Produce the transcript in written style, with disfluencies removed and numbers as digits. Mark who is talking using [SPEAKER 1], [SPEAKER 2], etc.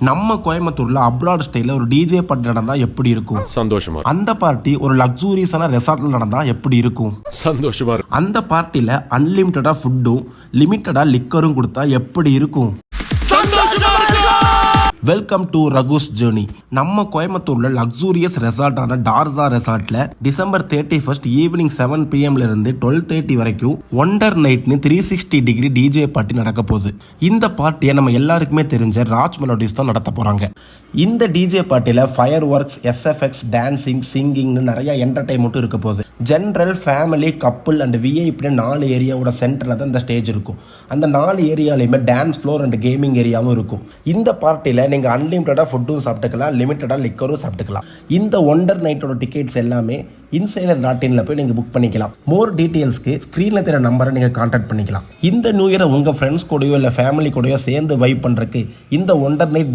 [SPEAKER 1] நம்ம கோயம்புத்தூர்ல அப்ராட் ஸ்டைல ஒரு டிஜே பார்ட்டி நடந்தா எப்படி இருக்கும்?
[SPEAKER 2] சந்தோஷமா.
[SPEAKER 1] அந்த பார்ட்டி ஒரு லக்ஸூரியஸான ரெசார்ட்ல நடந்தா எப்படி இருக்கும்?
[SPEAKER 2] சந்தோஷமா.
[SPEAKER 1] அந்த பார்ட்டில அன்லிமிட்டடா ஃபுட்டும் லிமிட்டடா லிக்கரும் கொடுத்தா எப்படி இருக்கும்? Welcome to Raghu's journey. நம்ம கோயம்புத்தூர்ல லக்ஸூரியஸ் ரெசார்ட்டான டார்சா ரெசார்ட்ல டிசம்பர் 31 ஈவினிங் 7 PM இருந்து 12:30 வரைக்கும் ஒண்டர் நைட்னு 360 டிகிரி டிஜே பார்ட்டி நடக்க போகுது. இந்த பார்ட்டியை நம்ம எல்லாருக்குமே தெரிஞ்ச ராஜ் மெலோடிஸ் தான் நடத்த போறாங்க. இந்த டிஜே பார்ட்டியில ஃபயர் ஒர்க்ஸ், எஸ்எஃப்எக்ஸ், டான்சிங், சிங்கிங்னு நிறைய என்டர்டைன்மெண்ட்டும் இருக்க போகுது. General, family, couple and VIP 4 ஏரியாவோட சென்டர்ல தான் இந்த ஸ்டேஜ் இருக்கும். அந்த 4 ஏரியாலையுமே டான்ஸ் ஃப்ளோர் அண்ட் கேமிங் ஏரியாவும் இருக்கும். இந்த பார்ட்டியில நீங்க அன்லிமிட்டடா ஃபுட்டும் சாப்பிட்டுக்கலாம், லிமிட்டடா லிக்கரும் சாப்பிட்டுக்கலாம். இந்த ஒண்டர் நைட்டோட டிக்கெட்ஸ் எல்லாமே insider.in போய் நீங்க புக் பண்ணிக்கலாம். மோர் டீடைல்ஸ்க்கு ஸ்கிரீன்ல தெரிய நம்பரை நீங்க கான்டாக்ட் பண்ணிக்கலாம். இந்த நியூ இயரை உங்க ஃப்ரெண்ட்ஸ் கூடயோ இல்ல ஃபேமிலி கூடயோ சேர்ந்து வைப் பண்றதுக்கு இந்த ஒண்டர் நைட்